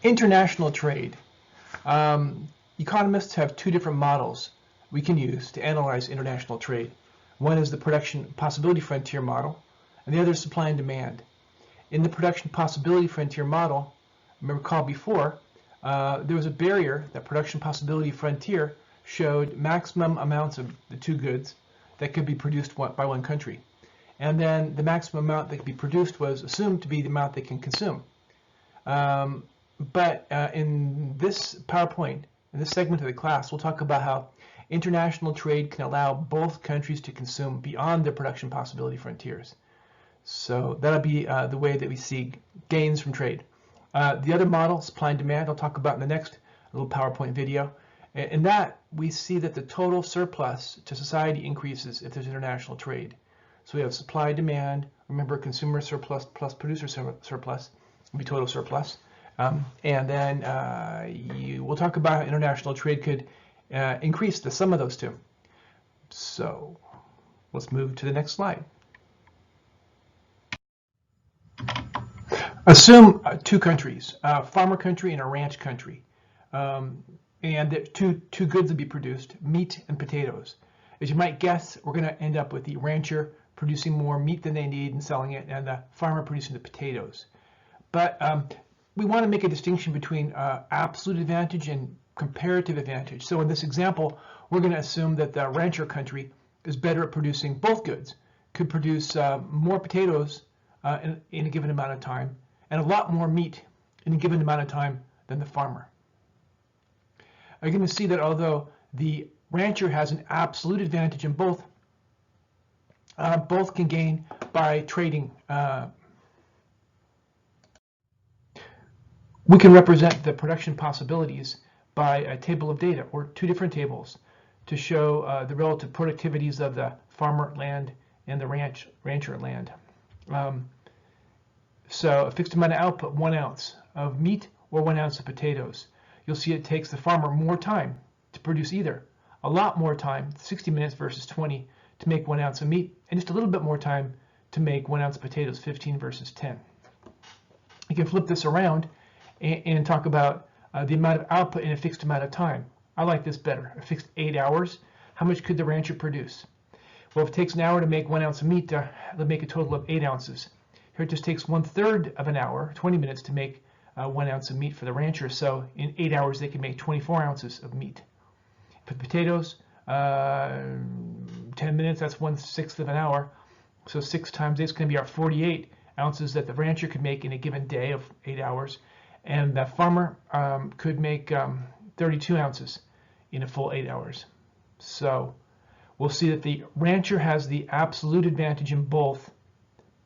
International trade. Economists have two different models we can use to analyze international trade. One is the production possibility frontier model, and the other is supply and demand. In the production possibility frontier model, recall before, there was a barrier. That production possibility frontier showed maximum amounts of the two goods that could be produced by one country. And then the maximum amount that could be produced was assumed to be the amount they can consume. But in this PowerPoint, in this segment of the class, we'll talk about how international trade can allow both countries to consume beyond their production possibility frontiers. So that'll be the way that we see gains from trade. The other model, supply and demand, I'll talk about in the next little PowerPoint video. In that, we see that the total surplus to society increases if there's international trade. So we have supply demand, remember consumer surplus plus producer surplus will be total surplus. And then we'll talk about how international trade could increase the sum of those two. So let's move to the next slide. Assume two countries, a farmer country and a ranch country. And that two goods would be produced, meat and potatoes. As you might guess, we're going to end up with the rancher producing more meat than they need and selling it, and the farmer producing the potatoes. But we want to make a distinction between absolute advantage and comparative advantage. So in this example, we're going to assume that the rancher country is better at producing both goods, could produce more potatoes in a given amount of time, and a lot more meat in a given amount of time than the farmer. You're going to see that although the rancher has an absolute advantage in both, both can gain by trading. We can represent the production possibilities by a table of data, or two different tables, to show the relative productivities of the farmer land and the rancher land. So a fixed amount of output, 1 ounce of meat or 1 ounce of potatoes. You'll see it takes the farmer more time to produce either. A lot more time, 60 minutes versus 20, to make 1 ounce of meat, and just a little bit more time to make 1 ounce of potatoes, 15 versus 10. You can flip this around and talk about the amount of output in a fixed amount of time. I like this better, a fixed 8 hours. How much could the rancher produce? Well, if it takes an hour to make 1 ounce of meat, they'll make a total of 8 ounces. Here it just takes 1/3 of an hour, 20 minutes, to make 1 ounce of meat for the rancher. So in 8 hours, they can make 24 ounces of meat. For potatoes, 10 minutes, that's 1/6 of an hour. So 6 times 8 is going to be our 48 ounces that the rancher could make in a given day of 8 hours. And the farmer could make 32 ounces in a full 8 hours. So we'll see that the rancher has the absolute advantage in both,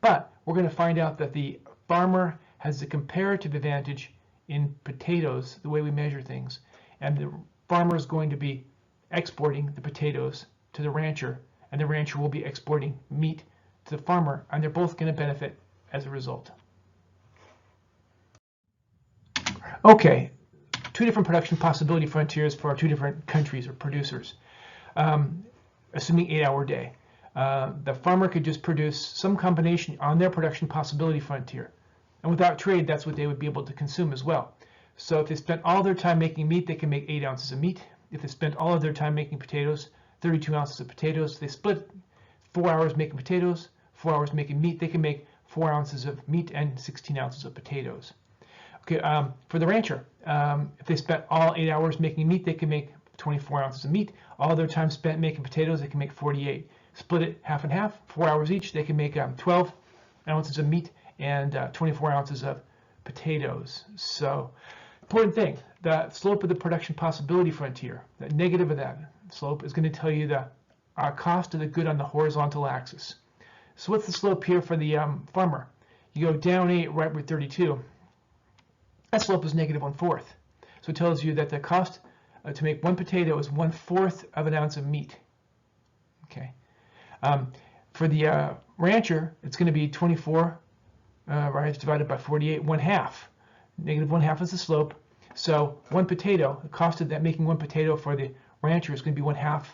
but we're going to find out that the farmer has the comparative advantage in potatoes, the way we measure things, and the farmer is going to be exporting the potatoes to the rancher, and the rancher will be exporting meat to the farmer, and they're both going to benefit as a result. Okay, two different production possibility frontiers for our two different countries or producers. Assuming 8-hour day. The farmer could just produce some combination on their production possibility frontier. And without trade, that's what they would be able to consume as well. So if they spent all their time making meat, they can make 8 ounces of meat. If they spent all of their time making potatoes, 32 ounces of potatoes. If they split 4 hours making potatoes, 4 hours making meat, they can make 4 ounces of meat and 16 ounces of potatoes. Okay, for the rancher, if they spent all 8 hours making meat, they can make 24 ounces of meat. All their time spent making potatoes, they can make 48. Split it half and half, 4 hours each, they can make 12 ounces of meat and 24 ounces of potatoes. So, important thing, the slope of the production possibility frontier, the negative of that slope, is going to tell you the cost of the good on the horizontal axis. So what's the slope here for the farmer? You go down 8 right with 32. That slope is negative 1/4. So it tells you that the cost to make one potato is 1/4 of an ounce of meat. Okay. For the rancher, it's going to be 24, right? It's divided by 48, 1/2. Negative 1/2 is the slope. So one potato, the cost of that making one potato for the rancher is going to be 1/2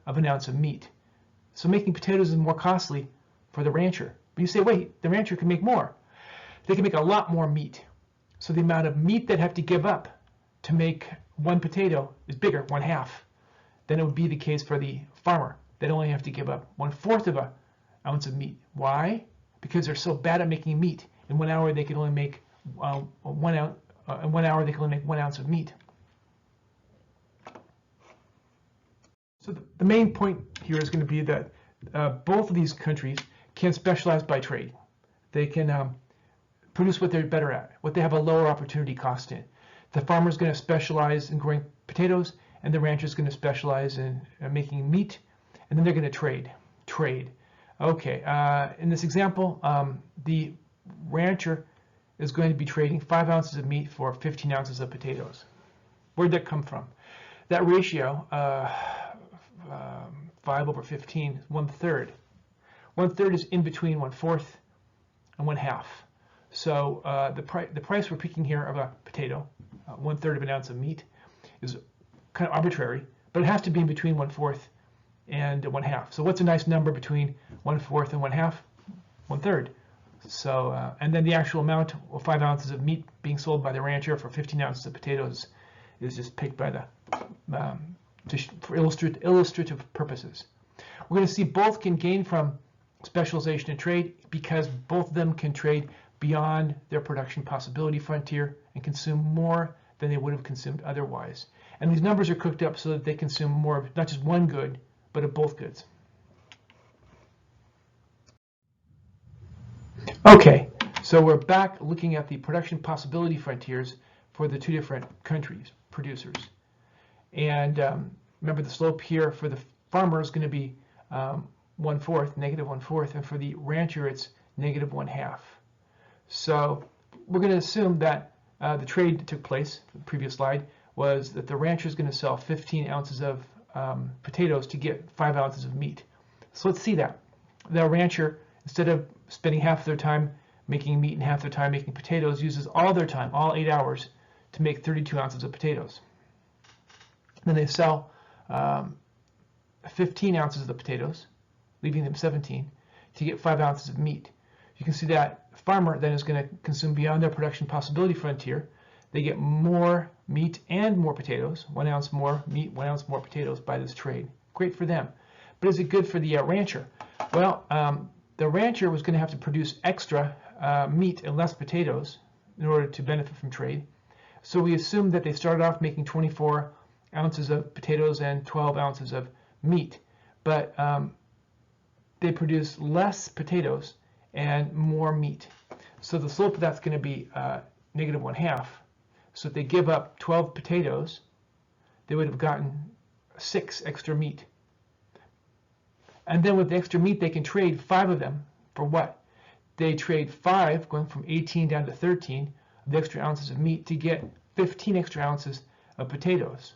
of an ounce of meat. So making potatoes is more costly for the rancher. But you say, wait, the rancher can make more. They can make a lot more meat. So the amount of meat they'd have to give up to make one potato is bigger, 1/2, than it would be the case for the farmer. They'd only have to give up 1/4 of an ounce of meat. Why? Because they're so bad at making meat. In 1 hour, they could only make in 1 hour they can only make 1 ounce of meat. So the main point here is going to be that both of these countries can specialize by trade. They can produce what they're better at, what they have a lower opportunity cost in. The farmer is going to specialize in growing potatoes, and the rancher is going to specialize in making meat, and then they're going to trade. Okay, in this example, the rancher is going to be trading 5 ounces of meat for 15 ounces of potatoes. Where'd that come from? That ratio, 5/15, is 1/3. 1/3 is in between 1/4 and 1/2. So the price we're picking here of a potato, 1/3 of an ounce of meat, is kind of arbitrary, but it has to be in between 1/4 and 1/2. So what's a nice number between 1/4 and 1/2? 1/3. So and then the actual amount of 5 ounces of meat being sold by the rancher for 15 ounces of potatoes is just picked by the for illustrative purposes. We're going to see both can gain from specialization and trade because both of them can trade beyond their production possibility frontier and consume more than they would have consumed otherwise. And these numbers are cooked up so that they consume more of not just one good, but of both goods. Okay, so we're back looking at the production possibility frontiers for the two different countries, producers. And remember the slope here for the farmer is going to be 1/4, -1/4, and for the rancher it's -1/2. So we're going to assume that the trade that took place, the previous slide, was that the rancher is going to sell 15 ounces of potatoes to get 5 ounces of meat. So let's see that. The rancher, instead of spending half their time making meat and half their time making potatoes, uses all their time, all 8 hours, to make 32 ounces of potatoes. Then they sell 15 ounces of the potatoes, leaving them 17, to get 5 ounces of meat. You can see that farmer then is going to consume beyond their production possibility frontier. They get more meat and more potatoes, 1 ounce more meat, 1 ounce more potatoes by this trade. Great for them. But is it good for the rancher? Well, the rancher was going to have to produce extra meat and less potatoes in order to benefit from trade. So we assume that they started off making 24 ounces of potatoes and 12 ounces of meat, but they produce less potatoes and more meat. So the slope of that's going to be -1/2. So if they give up 12 potatoes, they would have gotten 6 extra meat. And then with the extra meat, they can trade 5 of them for what? They trade 5, going from 18 down to 13, of the extra ounces of meat to get 15 extra ounces of potatoes.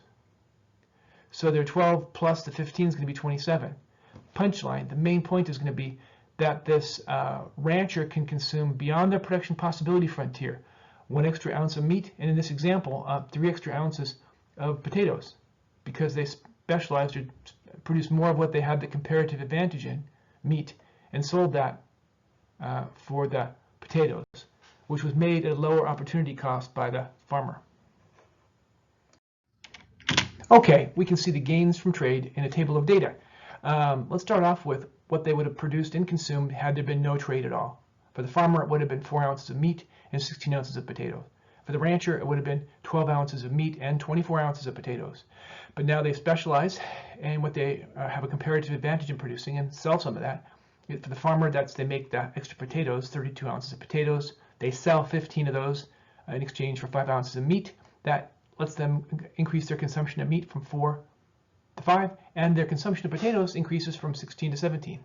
So their 12 plus the 15 is going to be 27. Punchline, the main point is going to be that this rancher can consume beyond their production possibility frontier 1 extra ounce of meat, and in this example, 3 extra ounces of potatoes, because they specialized or produced more of what they had the comparative advantage in, meat, and sold that for the potatoes, which was made at a lower opportunity cost by the farmer. Okay, we can see the gains from trade in a table of data. Let's start off with what they would have produced and consumed had there been no trade at all. For the farmer, it would have been 4 ounces of meat and 16 ounces of potatoes. For the rancher, it would have been 12 ounces of meat and 24 ounces of potatoes. But now they specialize in what they have a comparative advantage in producing and sell some of that. For the farmer, they make the extra potatoes, 32 ounces of potatoes. They sell 15 of those in exchange for 5 ounces of meat. That lets them increase their consumption of meat from 4 to 5, and their consumption of potatoes increases from 16 to 17.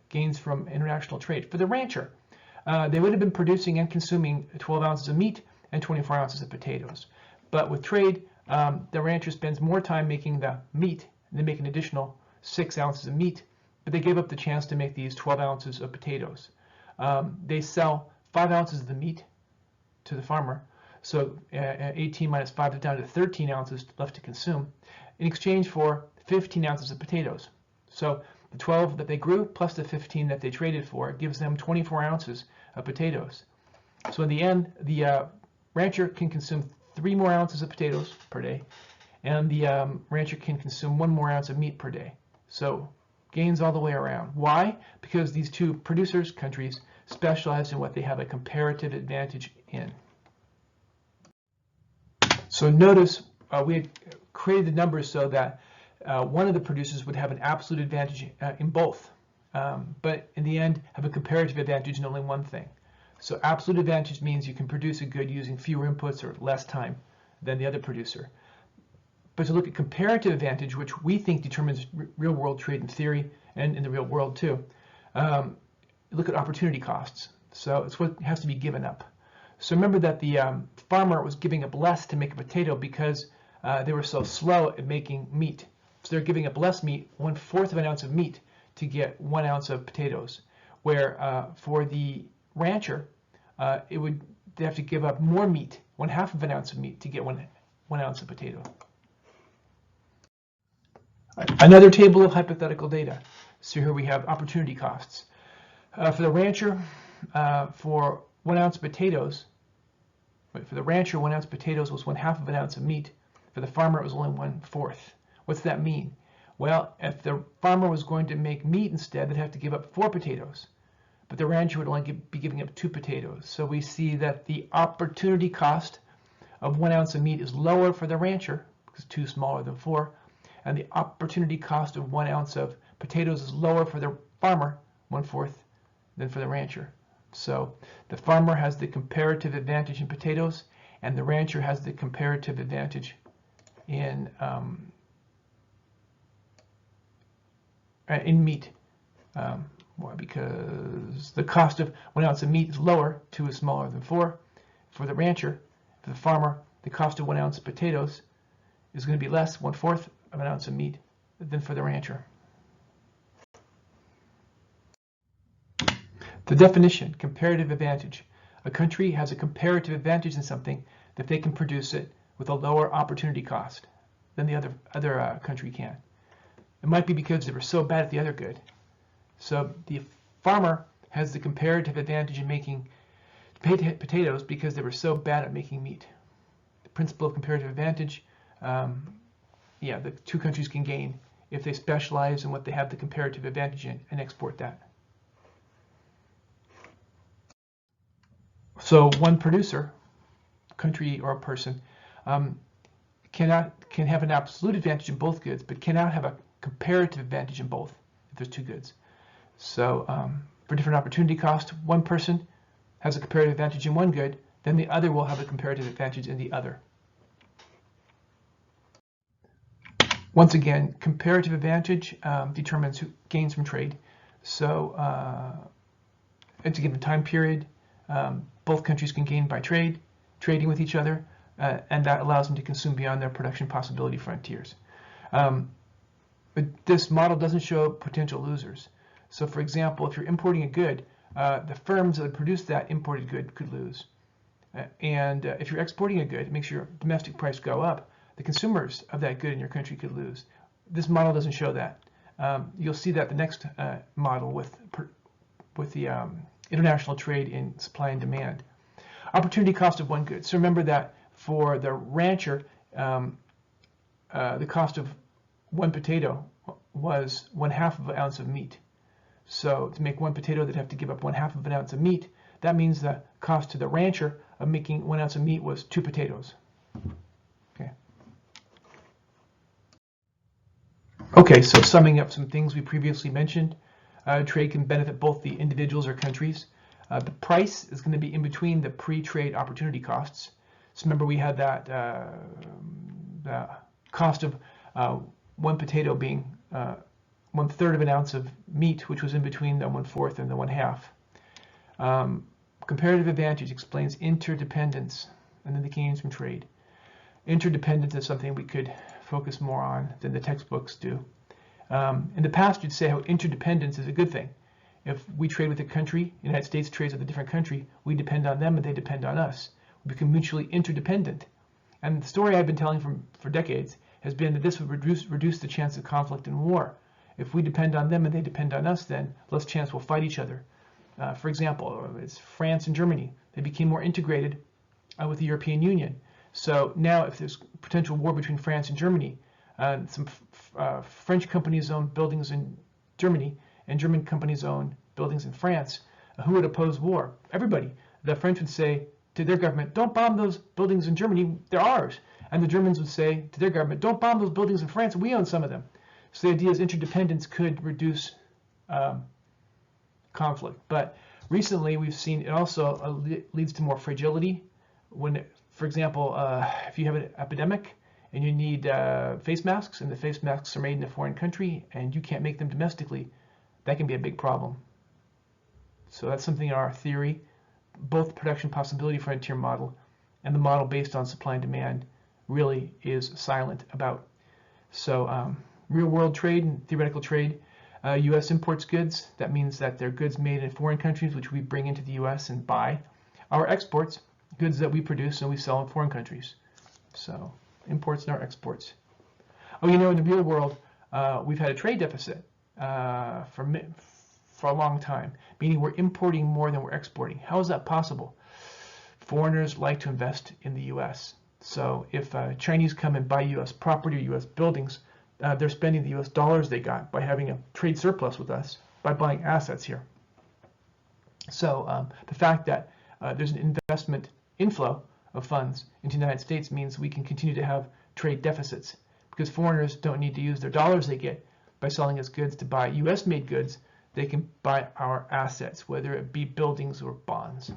Gains from international trade. For the rancher, they would have been producing and consuming 12 ounces of meat and 24 ounces of potatoes. But with trade, the rancher spends more time making the meat, and they make an additional 6 ounces of meat, but they gave up the chance to make these 12 ounces of potatoes. They sell 5 ounces of the meat to the farmer, so 18 minus 5 is down to 13 ounces left to consume, in exchange for 15 ounces of potatoes. So the 12 that they grew plus the 15 that they traded for gives them 24 ounces of potatoes. So in the end, the rancher can consume 3 more ounces of potatoes per day, and the rancher can consume 1 more ounce of meat per day. So gains all the way around. Why? Because these two producers, countries, specialize in what they have a comparative advantage in. So notice we had created the numbers so that one of the producers would have an absolute advantage in both, but in the end have a comparative advantage in only one thing. So absolute advantage means you can produce a good using fewer inputs or less time than the other producer. But to look at comparative advantage, which we think determines real world trade in theory and in the real world too, look at opportunity costs. So it's what has to be given up. So remember that the farmer was giving up less to make a potato because they were so slow at making meat. So they're giving up less meat, 1/4 of an ounce of meat, to get 1 ounce of potatoes. Where for the rancher, they have to give up more meat, 1/2 of an ounce of meat, to get one ounce of potato. Another table of hypothetical data. So here we have opportunity costs. For the rancher, for 1 ounce potatoes, for the rancher, 1 ounce potatoes was 1/2 of an ounce of meat. For the farmer, it was only 1/4. What's that mean? Well, if the farmer was going to make meat instead, they'd have to give up 4 potatoes. But the rancher would only be giving up 2 potatoes. So we see that the opportunity cost of 1 ounce of meat is lower for the rancher, because 2 is smaller than 4, and the opportunity cost of 1 ounce of potatoes is lower for the farmer, 1/4, than for the rancher. So the farmer has the comparative advantage in potatoes, and the rancher has the comparative advantage in meat. Why? Because the cost of 1 ounce of meat is lower, 2 is smaller than 4. For the rancher, for the farmer, the cost of 1 ounce of potatoes is going to be less, 1/4 of an ounce of meat, than for the rancher. The definition, comparative advantage. A country has a comparative advantage in something that they can produce it with a lower opportunity cost than the other country can. It might be because they were so bad at the other good. So the farmer has the comparative advantage in making potatoes because they were so bad at making meat. The principle of comparative advantage, the 2 countries can gain if they specialize in what they have the comparative advantage in and export that. So one producer, country or a person, can have an absolute advantage in both goods, but cannot have a comparative advantage in both if there's 2 goods. So for different opportunity cost, one person has a comparative advantage in one good, then the other will have a comparative advantage in the other. Once again, comparative advantage determines who gains from trade. So at a given time period, both countries can gain by trading with each other, and that allows them to consume beyond their production possibility frontiers. But this model doesn't show potential losers. So for example, if you're importing a good, the firms that produce that imported good could lose. And if you're exporting a good, it makes your domestic price go up. The consumers of that good in your country could lose. This model doesn't show that. You'll see that the next model with the international trade in supply and demand. Opportunity cost of one good. So remember that for the rancher, the cost of 1 potato was 1/2 of an ounce of meat. So to make 1 potato, they'd have to give up 1/2 of an ounce of meat. That means the cost to the rancher of making 1 ounce of meat was 2 potatoes. Okay, so summing up some things we previously mentioned, trade can benefit both the individuals or countries. The price is going to be in between the pre-trade opportunity costs. So remember we had that the cost of 1 potato being 1/3 of an ounce of meat, which was in between the 1/4 and the 1/2. Comparative advantage explains interdependence, and then the gains from trade. Interdependence is something we could focus more on than the textbooks do. In the past, you'd say how interdependence is a good thing. If we trade with a country, the United States trades with a different country, we depend on them and they depend on us. We become mutually interdependent. And the story I've been telling for decades has been that this would reduce the chance of conflict and war. If we depend on them and they depend on us, then less chance we'll fight each other. For example, it's France and Germany. They became more integrated with the European Union. So now if there's potential war between France and Germany, some French companies own buildings in Germany and German companies own buildings in France, who would oppose war? Everybody. The French would say to their government, don't bomb those buildings in Germany, they're ours. And the Germans would say to their government, don't bomb those buildings in France, we own some of them. So the idea is interdependence could reduce conflict. But recently we've seen it also leads to more fragility. When, for example, if you have an epidemic and you need face masks, and the face masks are made in a foreign country and you can't make them domestically, that can be a big problem. So that's something in our theory, both the production possibility frontier model and the model based on supply and demand really is silent about. So real world trade and theoretical trade, U.S. imports goods. That means that they're goods made in foreign countries which we bring into the U.S. and buy. Our exports, goods that we produce and we sell in foreign countries. So imports and our exports. Oh, you know, in the real world, we've had a trade deficit for a long time, meaning we're importing more than we're exporting. How is that possible? Foreigners like to invest in the U.S. So if Chinese come and buy U.S. property or U.S. buildings, they're spending the U.S. dollars they got by having a trade surplus with us by buying assets here. So the fact that there's an investment inflow of funds into the United States means we can continue to have trade deficits because foreigners don't need to use their dollars they get by selling us goods to buy U.S. made goods. They can buy our assets, whether it be buildings or bonds.